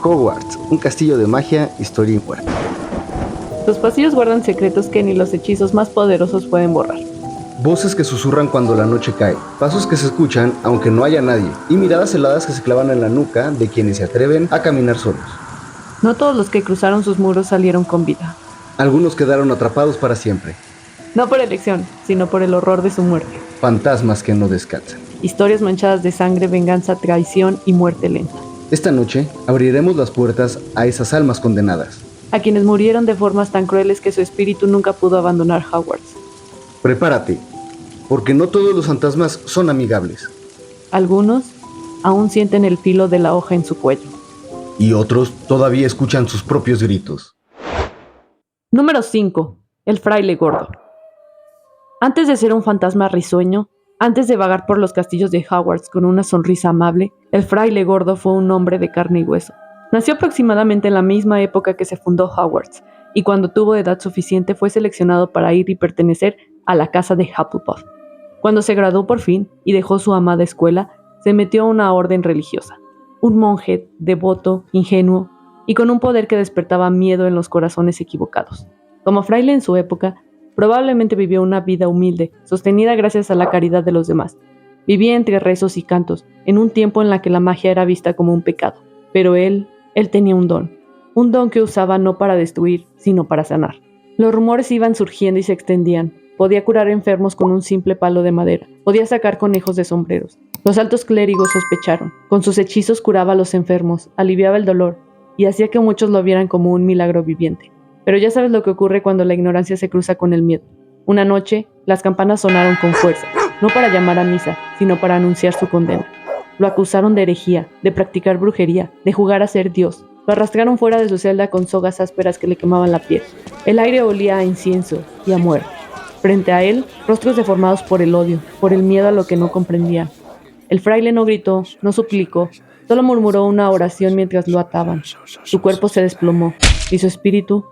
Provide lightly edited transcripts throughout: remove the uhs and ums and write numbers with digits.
Hogwarts, un castillo de magia, historia y muerte. Sus pasillos guardan secretos que ni los hechizos más poderosos pueden borrar. Voces que susurran cuando la noche cae, pasos que se escuchan aunque no haya nadie, y miradas heladas que se clavan en la nuca de quienes se atreven a caminar solos. No todos los que cruzaron sus muros salieron con vida. Algunos quedaron atrapados para siempre. No por elección, sino por el horror de su muerte. Fantasmas que no descansan. Historias manchadas de sangre, venganza, traición y muerte lenta. Esta noche abriremos las puertas a esas almas condenadas. A quienes murieron de formas tan crueles que su espíritu nunca pudo abandonar Hogwarts. Prepárate, porque no todos los fantasmas son amigables. Algunos aún sienten el filo de la hoja en su cuello. Y otros todavía escuchan sus propios gritos. Número 5. El fraile gordo. Antes de ser un fantasma risueño, antes de vagar por los castillos de Hogwarts con una sonrisa amable, el fraile gordo fue un hombre de carne y hueso. Nació aproximadamente en la misma época que se fundó Hogwarts, y cuando tuvo edad suficiente fue seleccionado para ir y pertenecer a la casa de Hufflepuff. Cuando se graduó por fin y dejó su amada escuela, se metió a una orden religiosa. Un monje, devoto, ingenuo, y con un poder que despertaba miedo en los corazones equivocados. Como fraile en su época, probablemente vivió una vida humilde, sostenida gracias a la caridad de los demás. Vivía entre rezos y cantos, en un tiempo en la que la magia era vista como un pecado. Pero él tenía un don que usaba no para destruir, sino para sanar. Los rumores iban surgiendo y se extendían. Podía curar enfermos con un simple palo de madera. Podía sacar conejos de sombreros. Los altos clérigos sospecharon. Con sus hechizos curaba a los enfermos, aliviaba el dolor y hacía que muchos lo vieran como un milagro viviente. Pero ya sabes lo que ocurre cuando la ignorancia se cruza con el miedo. Una noche, las campanas sonaron con fuerza, no para llamar a misa, sino para anunciar su condena. Lo acusaron de herejía, de practicar brujería, de jugar a ser Dios. Lo arrastraron fuera de su celda con sogas ásperas que le quemaban la piel. El aire olía a incienso y a muerte. Frente a él, rostros deformados por el odio, por el miedo a lo que no comprendían. El fraile no gritó, no suplicó, solo murmuró una oración mientras lo ataban. Su cuerpo se desplomó y su espíritu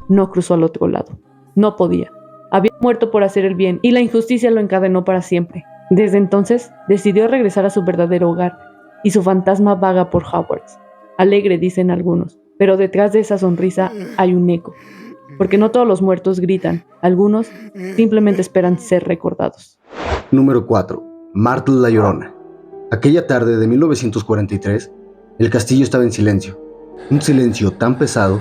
no cruzó al otro lado. No podía. Había muerto por hacer el bien y la injusticia lo encadenó para siempre. Desde entonces, decidió regresar a su verdadero hogar y su fantasma vaga por Hogwarts. Alegre, dicen algunos, pero detrás de esa sonrisa hay un eco. Porque no todos los muertos gritan, algunos simplemente esperan ser recordados. Número 4. Myrtle la Llorona. Aquella tarde de 1943, el castillo estaba en silencio. Un silencio tan pesado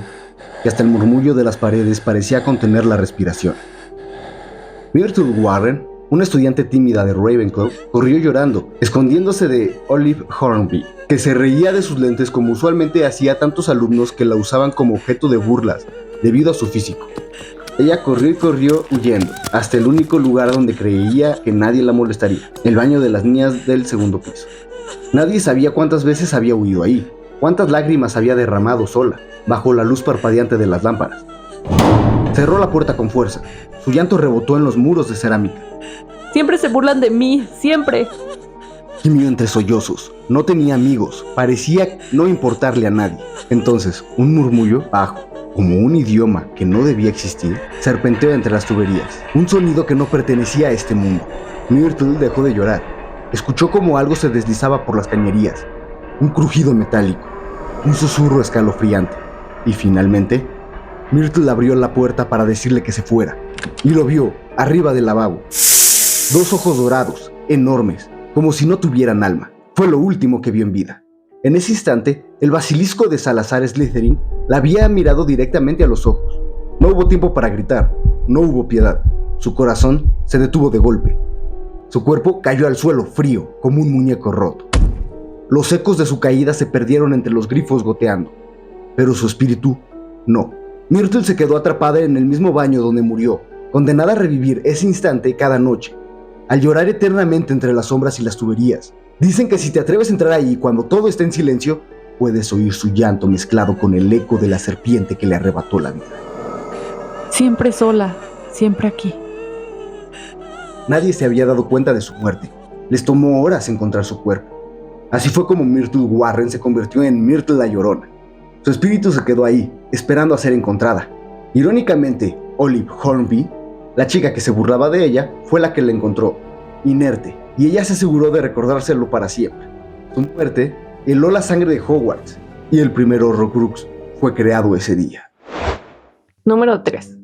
que hasta el murmullo de las paredes parecía contener la respiración. Myrtle Warren, una estudiante tímida de Ravenclaw, corrió llorando, escondiéndose de Olive Hornby, que se reía de sus lentes como usualmente hacía tantos alumnos que la usaban como objeto de burlas debido a su físico. Ella corrió y corrió huyendo, hasta el único lugar donde creía que nadie la molestaría, el baño de las niñas del segundo piso. Nadie sabía cuántas veces había huido ahí, cuántas lágrimas había derramado sola, bajo la luz parpadeante de las lámparas. Cerró la puerta con fuerza, su llanto rebotó en los muros de cerámica. Siempre se burlan de mí, siempre. Gimió entre sollozos, no tenía amigos, parecía no importarle a nadie. Entonces, un murmullo bajo, como un idioma que no debía existir, serpenteó entre las tuberías, un sonido que no pertenecía a este mundo. Myrtle dejó de llorar, escuchó como algo se deslizaba por las cañerías, un crujido metálico, un susurro escalofriante, y finalmente, Myrtle abrió la puerta para decirle que se fuera, y lo vio, arriba del lavabo. Dos ojos dorados, enormes, como si no tuvieran alma. Fue lo último que vio en vida. En ese instante, el basilisco de Salazar Slytherin la había mirado directamente a los ojos. No hubo tiempo para gritar, no hubo piedad. Su corazón se detuvo de golpe. Su cuerpo cayó al suelo frío, como un muñeco roto. Los ecos de su caída se perdieron entre los grifos goteando, pero su espíritu no. Myrtle se quedó atrapada en el mismo baño donde murió, condenada a revivir ese instante cada noche, al llorar eternamente entre las sombras y las tuberías. Dicen que si te atreves a entrar ahí cuando todo está en silencio, puedes oír su llanto mezclado con el eco de la serpiente que le arrebató la vida. Siempre sola, siempre aquí. Nadie se había dado cuenta de su muerte. Les tomó horas encontrar su cuerpo. Así fue como Myrtle Warren se convirtió en Myrtle la Llorona. Su espíritu se quedó ahí, esperando a ser encontrada. Irónicamente, Olive Hornby, la chica que se burlaba de ella, fue la que la encontró, inerte, y ella se aseguró de recordárselo para siempre. Su muerte heló la sangre de Hogwarts, y el primer Horrocrux fue creado ese día. Número 3.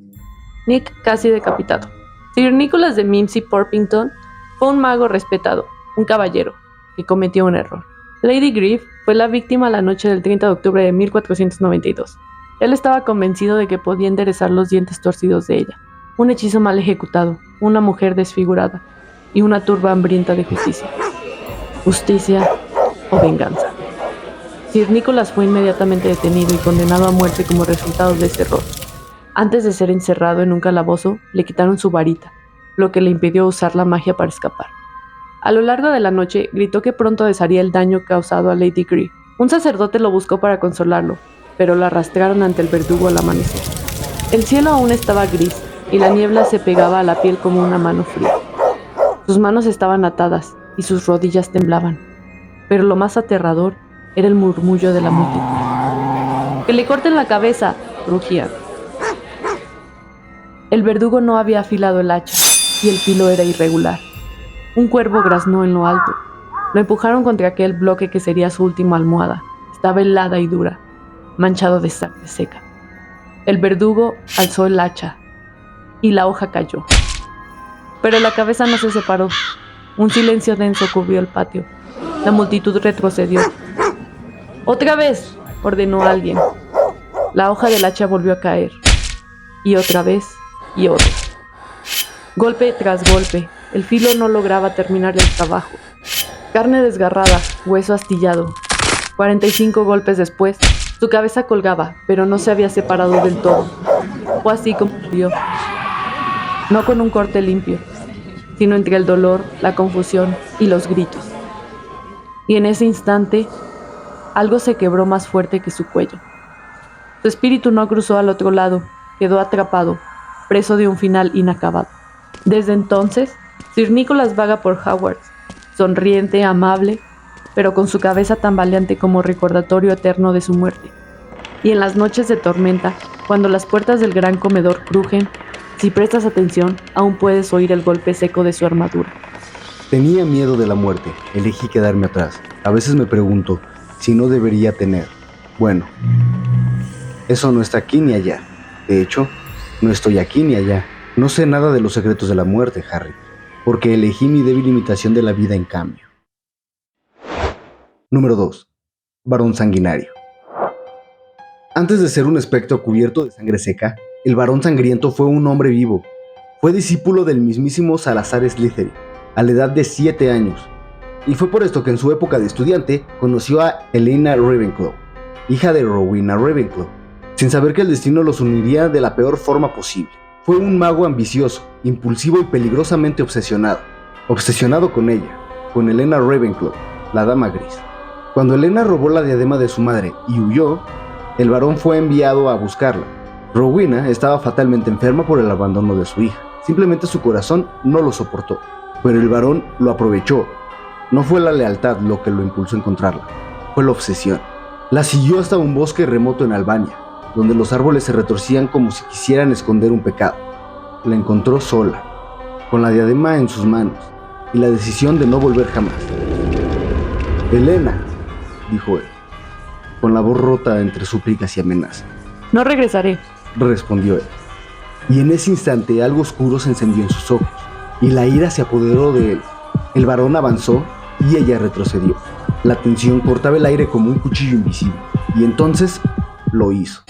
Nick casi decapitado. Sir Nicholas de Mimsy Porpington fue un mago respetado, un caballero, que cometió un error. Lady Grief fue la víctima la noche del 30 de octubre de 1492. Él estaba convencido de que podía enderezar los dientes torcidos de ella. Un hechizo mal ejecutado, una mujer desfigurada y una turba hambrienta de justicia. Justicia o venganza. Sir Nicholas fue inmediatamente detenido y condenado a muerte como resultado de ese error. Antes de ser encerrado en un calabozo, le quitaron su varita, lo que le impidió usar la magia para escapar. A lo largo de la noche, gritó que pronto desharía el daño causado a Lady Grief. Un sacerdote lo buscó para consolarlo, pero lo arrastraron ante el verdugo al amanecer. El cielo aún estaba gris, y la niebla se pegaba a la piel como una mano fría. Sus manos estaban atadas, y sus rodillas temblaban. Pero lo más aterrador era el murmullo de la multitud. ¡Que le corten la cabeza!, rugían. El verdugo no había afilado el hacha, y el filo era irregular. Un cuervo graznó en lo alto. Lo empujaron contra aquel bloque que sería su última almohada. Estaba helada y dura, manchado de sangre seca. El verdugo alzó el hacha, y la hoja cayó. Pero la cabeza no se separó. Un silencio denso cubrió el patio. La multitud retrocedió. «¡Otra vez!», ordenó alguien. La hoja del hacha volvió a caer. Y otra vez, y otra. Golpe tras golpe, el filo no lograba terminar el trabajo. Carne desgarrada, hueso astillado. 45 golpes después, su cabeza colgaba, pero no se había separado del todo. Fue así como murió. No con un corte limpio, sino entre el dolor, la confusión y los gritos. Y en ese instante, algo se quebró más fuerte que su cuello. Su espíritu no cruzó al otro lado, quedó atrapado, preso de un final inacabado. Desde entonces, Sir Nicholas vaga por Hogwarts, sonriente, amable, pero con su cabeza tambaleante como recordatorio eterno de su muerte. Y en las noches de tormenta, cuando las puertas del gran comedor crujen, si prestas atención, aún puedes oír el golpe seco de su armadura. Tenía miedo de la muerte, elegí quedarme atrás. A veces me pregunto si no debería tener. Bueno, eso no está aquí ni allá. De hecho, no estoy aquí ni allá. No sé nada de los secretos de la muerte, Harry, porque elegí mi débil imitación de la vida en cambio. Número 2. Varón sanguinario. Antes de ser un espectro cubierto de sangre seca, el varón sangriento fue un hombre vivo. Fue discípulo del mismísimo Salazar Slytherin, a la edad de 7 años. Y fue por esto que en su época de estudiante conoció a Helena Ravenclaw, hija de Rowena Ravenclaw, sin saber que el destino los uniría de la peor forma posible. Fue un mago ambicioso, impulsivo y peligrosamente obsesionado con ella, con Helena Ravenclaw, la Dama Gris. Cuando Helena robó la diadema de su madre y huyó, el varón fue enviado a buscarla. Rowena estaba fatalmente enferma por el abandono de su hija. Simplemente su corazón no lo soportó, pero el varón lo aprovechó. No fue la lealtad lo que lo impulsó a encontrarla, fue la obsesión. La siguió hasta un bosque remoto en Albania, donde los árboles se retorcían como si quisieran esconder un pecado. La encontró sola, con la diadema en sus manos, y la decisión de no volver jamás. «Helena», dijo él, con la voz rota entre súplicas y amenazas. «No regresaré», respondió él. Y en ese instante algo oscuro se encendió en sus ojos, y la ira se apoderó de él. El varón avanzó y ella retrocedió. La tensión cortaba el aire como un cuchillo invisible, y entonces lo hizo.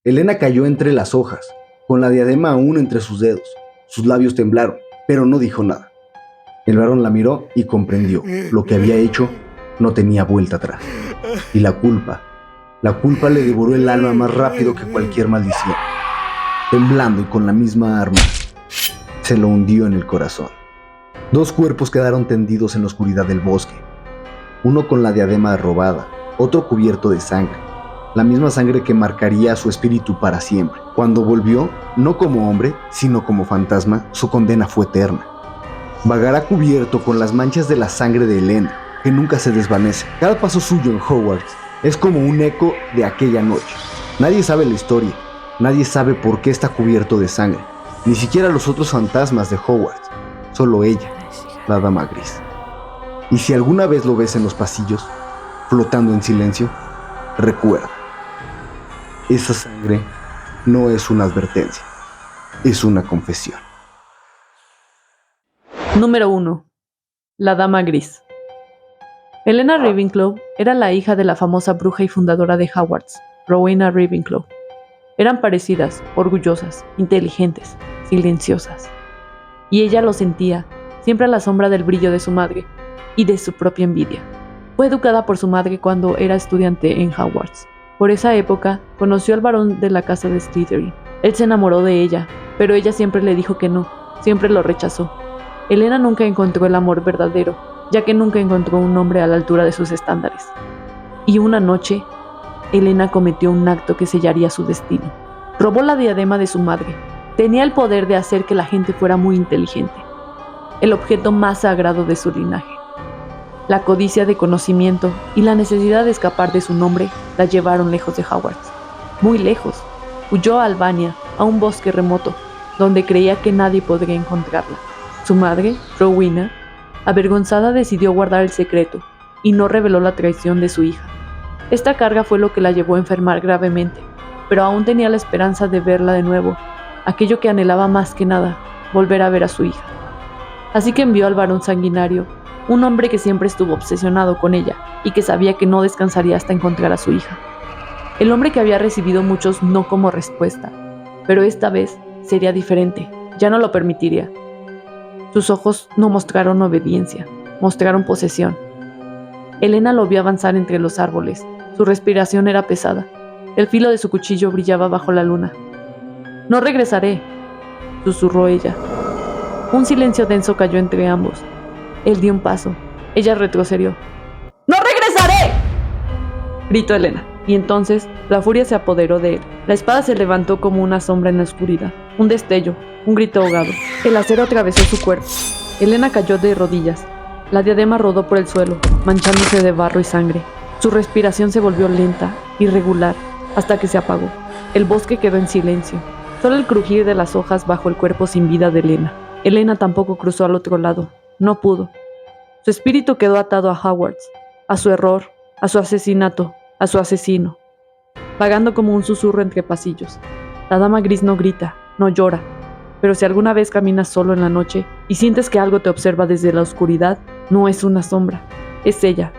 Helena cayó entre las hojas, con la diadema aún entre sus dedos. Sus labios temblaron, pero no dijo nada. El varón la miró y comprendió. Lo que había hecho no tenía vuelta atrás. Y la culpa le devoró el alma más rápido que cualquier maldición. Temblando y con la misma arma, se lo hundió en el corazón. 2 cuerpos quedaron tendidos en la oscuridad del bosque. Uno con la diadema robada, otro cubierto de sangre. La misma sangre que marcaría a su espíritu para siempre. Cuando volvió, no como hombre, sino como fantasma, su condena fue eterna. Vagará cubierto con las manchas de la sangre de Helena, que nunca se desvanece. Cada paso suyo en Hogwarts es como un eco de aquella noche. Nadie sabe la historia, nadie sabe por qué está cubierto de sangre, ni siquiera los otros fantasmas de Hogwarts, solo ella, la Dama Gris. Y si alguna vez lo ves en los pasillos, flotando en silencio, recuerda, esa sangre no es una advertencia, es una confesión. Número 1. La Dama Gris. Helena Ravenclaw era la hija de la famosa bruja y fundadora de Hogwarts, Rowena Ravenclaw. Eran parecidas, orgullosas, inteligentes, silenciosas. Y ella lo sentía, siempre a la sombra del brillo de su madre y de su propia envidia. Fue educada por su madre cuando era estudiante en Hogwarts. Por esa época, conoció al varón de la casa de Slytherin. Él se enamoró de ella, pero ella siempre le dijo que no, siempre lo rechazó. Helena nunca encontró el amor verdadero, ya que nunca encontró un hombre a la altura de sus estándares. Y una noche, Helena cometió un acto que sellaría su destino. Robó la diadema de su madre. Tenía el poder de hacer que la gente fuera muy inteligente, el objeto más sagrado de su linaje. La codicia de conocimiento y la necesidad de escapar de su nombre la llevaron lejos de Hogwarts. Muy lejos. Huyó a Albania, a un bosque remoto, donde creía que nadie podría encontrarla. Su madre, Rowena, avergonzada, decidió guardar el secreto y no reveló la traición de su hija. Esta carga fue lo que la llevó a enfermar gravemente, pero aún tenía la esperanza de verla de nuevo, aquello que anhelaba más que nada, volver a ver a su hija. Así que envió al varón sanguinario, un hombre que siempre estuvo obsesionado con ella y que sabía que no descansaría hasta encontrar a su hija. El hombre que había recibido muchos no como respuesta, pero esta vez sería diferente, ya no lo permitiría. Sus ojos no mostraron obediencia, mostraron posesión. Helena lo vio avanzar entre los árboles, su respiración era pesada, el filo de su cuchillo brillaba bajo la luna. «No regresaré», susurró ella. Un silencio denso cayó entre ambos. Él dio un paso. Ella retrocedió. «¡No regresaré!», gritó Helena. Y entonces la furia se apoderó de él. La espada se levantó como una sombra en la oscuridad. Un destello, un grito ahogado. El acero atravesó su cuerpo. Helena cayó de rodillas. La diadema rodó por el suelo, manchándose de barro y sangre. Su respiración se volvió lenta, irregular, hasta que se apagó. El bosque quedó en silencio. Solo el crujir de las hojas bajo el cuerpo sin vida de Helena. Helena tampoco cruzó al otro lado. No pudo. Su espíritu quedó atado a Hogwarts, a su error, a su asesinato, a su asesino, vagando como un susurro entre pasillos. La Dama Gris no grita, no llora, pero si alguna vez caminas solo en la noche y sientes que algo te observa desde la oscuridad, no es una sombra, es ella.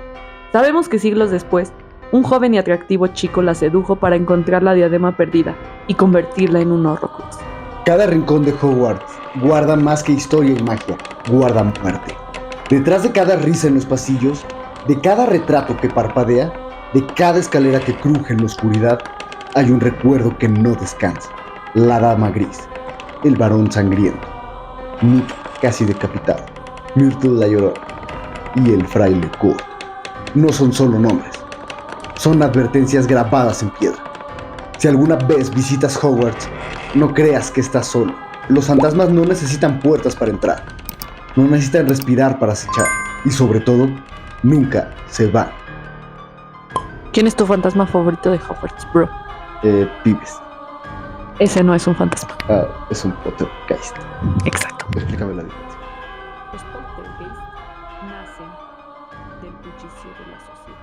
Sabemos que siglos después, un joven y atractivo chico la sedujo para encontrar la diadema perdida y convertirla en un Horrocrux. Cada rincón de Hogwarts guarda más que historia y magia, guarda muerte. Detrás de cada risa en los pasillos, de cada retrato que parpadea, de cada escalera que cruje en la oscuridad, hay un recuerdo que no descansa. La Dama Gris, el varón sangriento, Nick casi decapitado, Myrtle la Llorona y el fraile gordo. No son solo nombres, son advertencias grabadas en piedra. Si alguna vez visitas Hogwarts, no creas que estás solo. Los fantasmas no necesitan puertas para entrar, no necesitan respirar para acechar y sobre todo, nunca se van. ¿Quién es tu fantasma favorito de Hogwarts, bro? Pibes. Ese no es un fantasma. Es un poltergeist. Exacto. Explícame la diferencia. Los poltergeists nacen del bullicio de la sociedad.